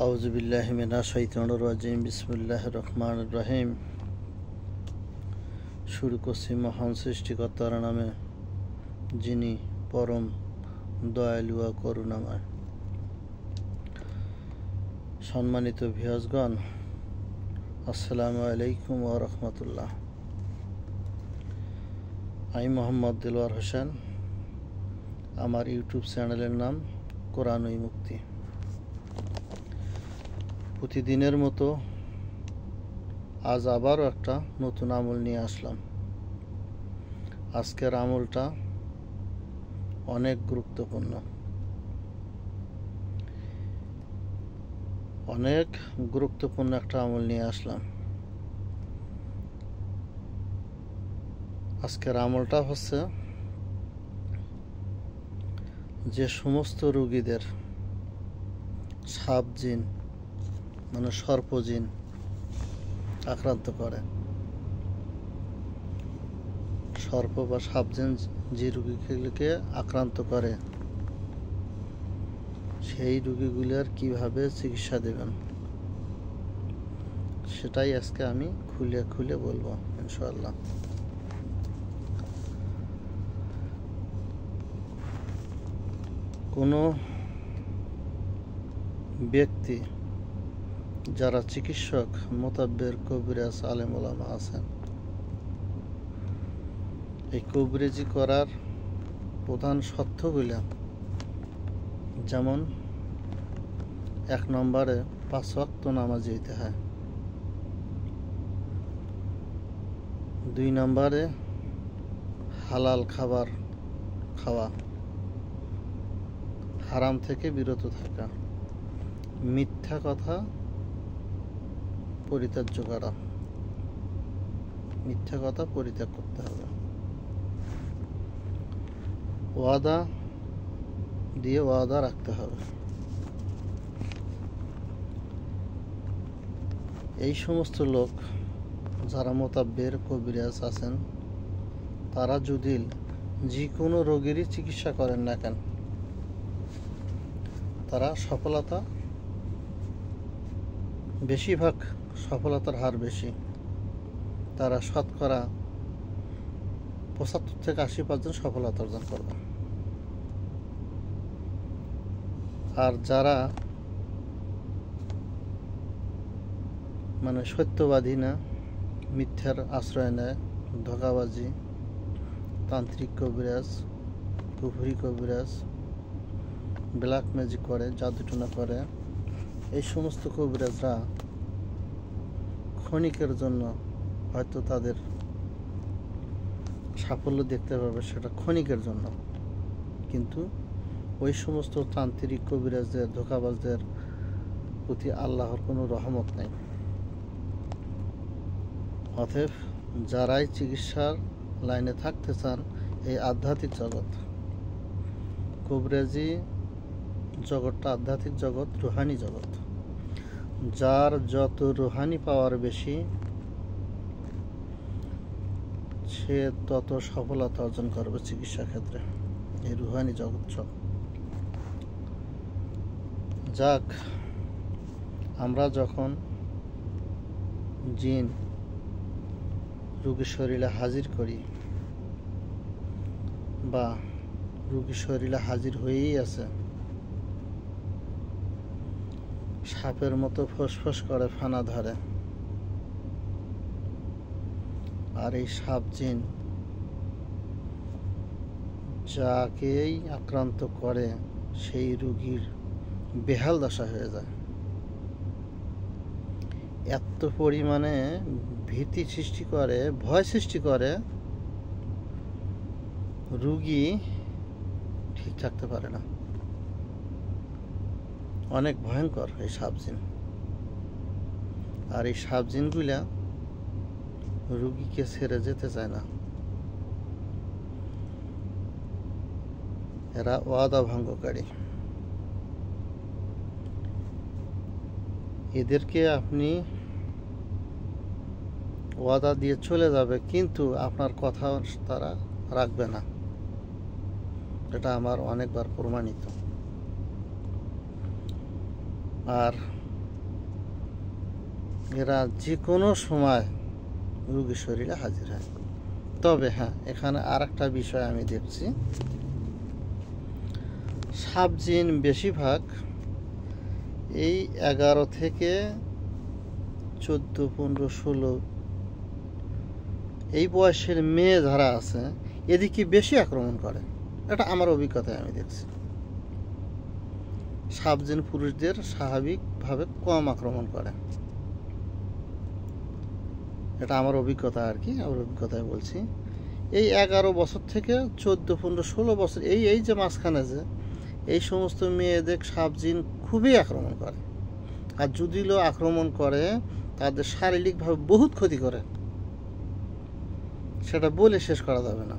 আউযুবিল্লাহি মিনাশ শাইতানির রাজিম। বিসমিল্লাহির রহমানির রহিম। শুরু করছি মহান সৃষ্টিকর্তার নামে, যিনি পরম দয়ালু ও করুণাময়। সম্মানিত ভিউয়ার্সগণ, আসসালামু আলাইকুম ওয়া রাহমাতুল্লাহ। আমি মোহাম্মদ দিলওয়ার হোসেন। আমার ইউটিউব চ্যানেলের নাম কোরআনই মুক্তি। প্রতিদিনের মতো আজ আবারও একটা নতুন আমল নিয়ে আসলাম। আজকের আমলটা অনেক গুরুত্বপূর্ণ, একটা আমল নিয়ে আসলাম। আজকের আমলটা হচ্ছে, যে সমস্ত রোগীদের সাপ জিন মানে সর্পজিন আক্রান্ত করে, সর্প বা সাপজিন যে রোগীগুলিকে আক্রান্ত করে, সেই রোগীগুলোর কিভাবে চিকিৎসা দেবেন সেটাই আজকে আমি খুলে খুলে বলবো ইনশাআল্লাহ। কোনো ব্যক্তি যারা চিকিৎসক, মোতাব্বের, কবিরাজ, আলেম ওলামা আছেন, এই কবিরাজি করার প্রধান শর্তগুলো যেমন, 1 নম্বরে 5 ওয়াক্ত নামাজ হইতে হয়। 2 নম্বরে হালাল খাবার খাওয়া, হারাম থেকে বিরত থাকা, মিথ্যা কথা পরিত্যাগ করা, মিথ্যা কথা পরিত্যাগ করতে হবে। ওয়াদা দিয়ে ওয়াদা রাখতে হবে। এই সমস্ত লোক যারা মোতাব্বের, কবিরাজ আছেন, তারা যদি যে কোনো রোগেরই চিকিৎসা করেন না কেন, তারা বেশিরভাগ সফলতার হার বেশি। তারা শতকরা 75 থেকে 80% সফলতা অর্জন করবে। আর যারা সত্যবাদী না, মিথ্যার আশ্রয় নেয়, ধোঁকাবাজি, তান্ত্রিক কবিরাজ, কুফরি কবিরাজ, ব্ল্যাক ম্যাজিক করে, জাদুটোনা করে, এই সমস্ত কবিরাজরা ক্ষণিকের জন্য হয়তো তাদের সাফল্য দেখতে পাবে, সেটা ক্ষণিকের জন্য, কিন্তু ওই সমস্ত তান্ত্রিক কবিরাজদের, ধোঁকাবাজদের প্রতি আল্লাহর কোনো রহমত নেই। অতএব যারাই চিকিৎসার লাইনে থাকতে চান, এই আধ্যাত্মিক জগৎ, কবিরাজি জগৎটা আধ্যাত্মিক জগৎ, রুহানি জগৎ, যার যত রুহানি পাওয়ার বেশি, সে তত সফলতা অর্জন করবে চিকিৎসা ক্ষেত্রে, এই রুহানি জগৎ। যাক, আমরা যখন জিন রোগীর শরীরে হাজির করি, বা রোগীর শরীরে হাজির হয়েই আছে, সাপের মতো ফোঁস করে ফানা ধরে, আর এই সাপ জিন যাকেই আক্রান্ত করে, সেই রোগীর বেহাল দশা হয়ে যায়। এত পরিমাণে ভীতি সৃষ্টি করে, ভয় সৃষ্টি করে, রোগী ঠিক থাকতে পারে না। অনেক ভয়ঙ্কর এই সাপজিন। আর এই সাপজিনগুলা রোগীকে ছেড়ে যেতে চায় না। এরা ওয়াদা ভঙ্গকারী। এদেরকে আপনি ওয়াদা দিয়ে চলে যাবে, কিন্তু আপনার কথা তারা রাখবে না। এটা আমার অনেকবার প্রমাণিত। আর এরা যে কোনো সময় রোগীর শরীরে হাজির হয়। তবে হ্যাঁ, এখানে আর একটা বিষয় আমি দেখছি, সাপ জিন বেশিরভাগ এই 11 থেকে 14, 15, 16 এই বয়সের মেয়ে যারা আছে এদিকে বেশি আক্রমণ করে। এটা আমার অভিজ্ঞতায় আমি দেখছি। সাপ জিন পুরুষদের স্বাভাবিকভাবে কম আক্রমণ করে। এটা আমার অভিজ্ঞতা আর কি, আমার অভিজ্ঞতায় বলছি। এই 11 বছর থেকে 14, 15, 16 বছর এই যে মাঝখানে যে এই সমস্ত মেয়েদের সাপ জিন খুবই আক্রমণ করে। আর যদিও আক্রমণ করে তাদের শারীরিকভাবে বহুত ক্ষতি করে, সেটা বলে শেষ করা যাবে না।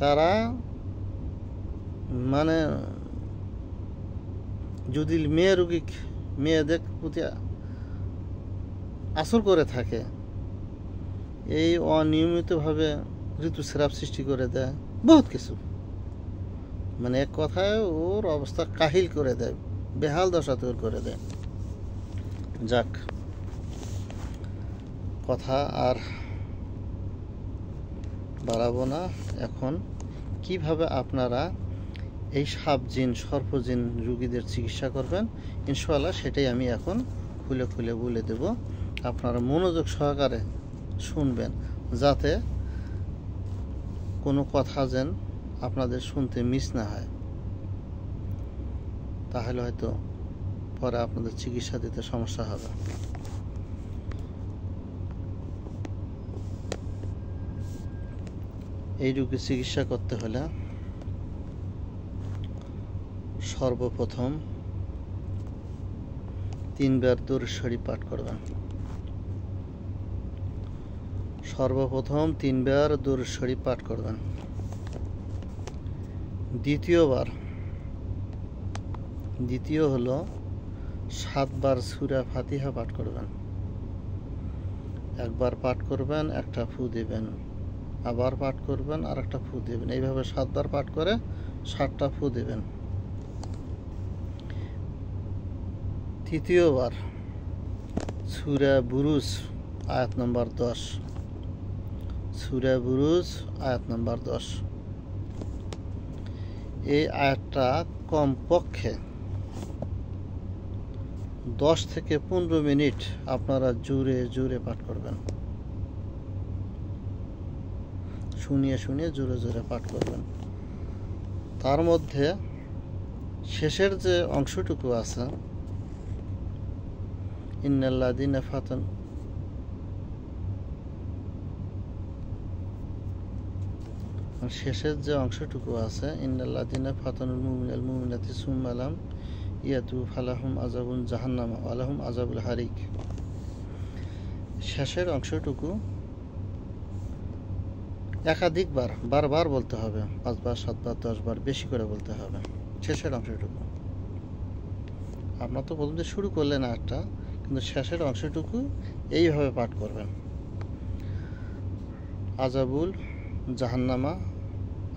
তারা মানে যদি মেয়েদের প্রতি আসর করে থাকে, এই অনিয়মিতভাবে ঋতুস্রাব সৃষ্টি করে দেয়, বহুত কিছু, মানে এক কথায় ওর অবস্থা কাহিল করে দেয়, বেহাল দশা তৈরি করে দেয়। যাক, কথা আর বাড়াবো না। এখন কিভাবে আপনারা এই সাপ জিন সর্পজিন রোগীদের চিকিৎসা করবেন ইনশাআল্লাহ সেটাই আমি এখন খুলে খুলে বলে দেব। আপনারা মনোযোগ সহকারে শুনবেন, যাতে কোনো কথা যেন আপনাদের শুনতে মিস না হয়, তাহলে হয়তো পরে আপনাদের চিকিৎসা দিতে সমস্যা হবে। এই রোগীর চিকিৎসা করতে হলে সর্বপ্রথম 3 বার দরুদ শরীফ পাঠ করবেন। সর্বপ্রথম 3 বার দরুদ শরীফ পাঠ করবেন। দ্বিতীয় হলো 7 বার সূরা ফাতিহা পাঠ করবেন। একবার পাঠ করবেন, একটা ফু দিবেন, আবার পাঠ করবেন, আর একটা ফু দিবেন, এইভাবে 7 বার পাঠ করে 7টা ফু দিবেন। তৃতীয়বার সূরা বুরুজ আয়াত নম্বর 10, সূরা বুরুজ আয়াত নম্বর 10। এই আয়াতটা কমপক্ষে 10 থেকে 15 মিনিট আপনারা জোরে জোরে পাঠ করবেন, শুনিয়ে শুনিয়ে জোরে জোরে পাঠ করবেন। তার মধ্যে শেষের যে অংশটুকু আছে, ইন্নাল্লাযীনা ফাতানু, শেষের যে অংশটুকু আছে, ইন্নাল্লাযীনা ফাতানুল মুমিনাল মুমিনাতি সুম্মা লাম ইয়াতু ফালাহুম আযাবুন জাহান্নাম ওয়া লাহুম আযাবুল হারিক, শেষের অংশটুকু একাধিকবার বারবার বলতে হবে, 5 বার 7 বার 10 বার বেশি করে বলতে হবে শেষের অংশটুকু। আপনার তো প্রথম দিয়ে শুরু করলেন একটা, কিন্তু শেষের অংশটুকু এইভাবে পাঠ করবেন। আযাবুল জাহান্নামা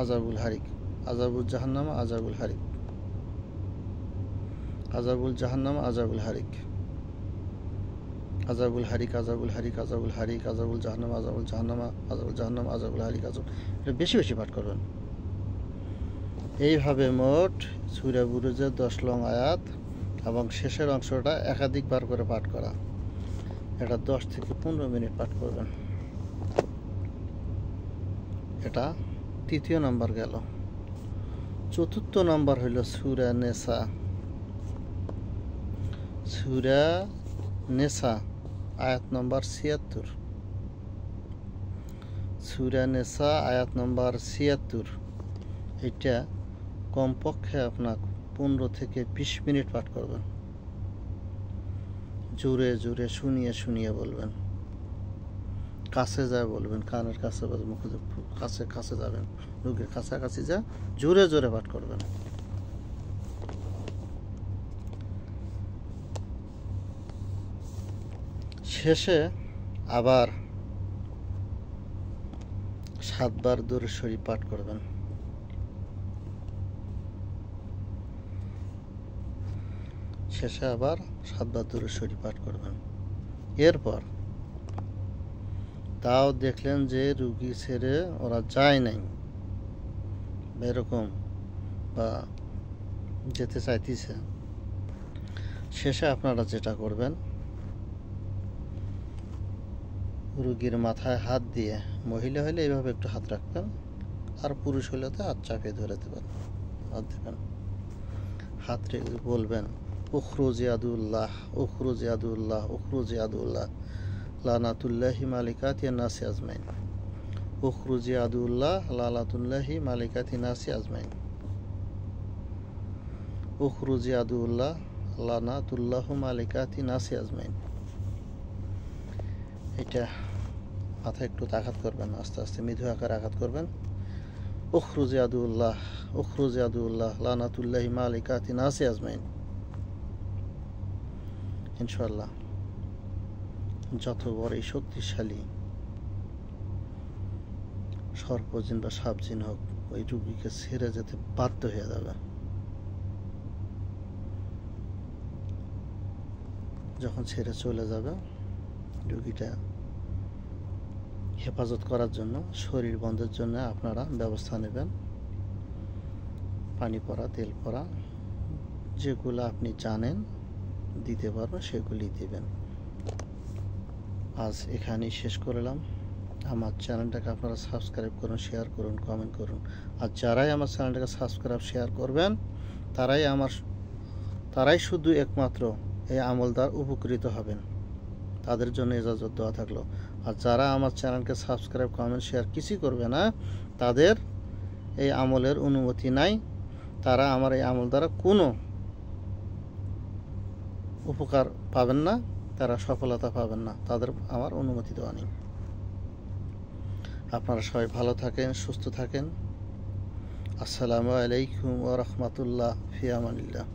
আযাবুল হারিক, আযাবুল জাহান্নামা আযাবুল হারিক, আযাবুল জাহান্নামা আযাবুল হারিক, আযাবুল হারিক, আযাবুল হারিক, আযাবুল হারিক, আযাবুল জাহান্নামা আযাবুল জাহান্নামা, আযাবুল জাহান্নামা আযাবুল হারিক, আযাবুল, এটা বেশি বেশি পাঠ করবেন। এইভাবে মোট সূরা বুরুজের 10 লং আয়াত এবং শেষের অংশটা একাধিকবার করে পাঠ করা, এটা 10 থেকে 15 মিনিট পাঠ করবেন। এটা তৃতীয় নাম্বার গেল। চতুর্থ নাম্বার হইল সূরা নেসা। সূরা নেসা আয়াত নম্বর 76, সূরা নেসা আয়াত নম্বর 76, এটা কমপক্ষে আপনার 15 থেকে 20 মিনিট পাঠ করবেন, জোরে জোরে শুনিয়ে শুনিয়ে বলবেন, কাছে যা বলবেন, কানের কাছে বা মুখে কাছে কাছে যাবেন, রোগীর কাছাকাছি যা জোরে জোরে পাঠ করবেন। শেষে আবার 7 বার দরুদ শরীফ পাঠ করবেন। শেষে আবার 7 বার দুরূদ শরীফ পাঠ করবেন। এরপর তাও দেখলেন যে রুগী ছেড়ে ওরা যায় নাই এরকম, বা যেতে চাইতেছে, শেষে আপনারা যেটা করবেন, রুগীর মাথায় হাত দিয়ে, মহিলা হলে এইভাবে একটু হাত রাখবেন, আর পুরুষ হলে তো হাত চাপিয়ে ধরে দেবেন, হাত দেবেন, হাত রেখে বলবেন উখরুজ ইয়াদুল্লাহ, উখরুজ ইয়াদুল্লাহ, উখরুজ ইয়াদুল্লাহ, লানাতুল্লাহি মালিকাতি নাসি আজমাইন, উখরুজ ইয়াদুল্লাহ লানাতুল্লাহি মালিকাতি নাসি আজমাইন, উখরুজ ইয়াদুল্লাহ লানাতুল্লাহু মালিকাতি নাসি আজমাইন। এটা মাথায় একটু আঘাত করবেন, আস্তে আস্তে মৃদু আকারে আঘাত করবেন। উখরুজ ইয়াদুল্লাহ, উখরুজ ইয়াদুল্লাহ লানাতুল্লাহি মালিকাতি নাসি আজমাইন। ইনশাআল্লাহ যত বড়ই শক্তিশালী সর্পজিন বা সাপজিন হোক, ওই রুগীকে ছেড়ে যেতে বাধ্য হয়ে যাবে। যখন ছেড়ে চলে যাবে, রুগীটা হেফাজত করার জন্য, শরীর বন্ধের জন্য আপনারা ব্যবস্থা নেবেন। পানি পড়া, তেল পড়া, যেগুলো আপনি জানেন দিতে পারবেন সেগুলি দেবেন। আজ এখানেই শেষ করলাম। আমার চ্যানেলটাকে আপনারা সাবস্ক্রাইব করুন, শেয়ার করুন, কমেন্ট করুন। আর যারাই আমার চ্যানেলটাকে সাবস্ক্রাইব শেয়ার করবেন, তারাই শুধু একমাত্র এই আমলদার উপকৃত হবেন। তাদের জন্য ইজাজত দেওয়া থাকলো। আর যারা আমার চ্যানেলকে সাবস্ক্রাইব, কমেন্ট, শেয়ার কিছুই করবে না, তাদের এই আমলের অনুমতি নাই। তারা আমার এই আমল দ্বারা কোনো উপকার পাবেন না, তারা সফলতা পাবেন না, তাদের আমার অনুমতি দেওয়া নেই। আপনারা সবাই ভালো থাকেন, সুস্থ থাকেন। আসসালামু আলাইকুম ওয়া রাহমাতুল্লাহ, ফি আমানিল্লাহ।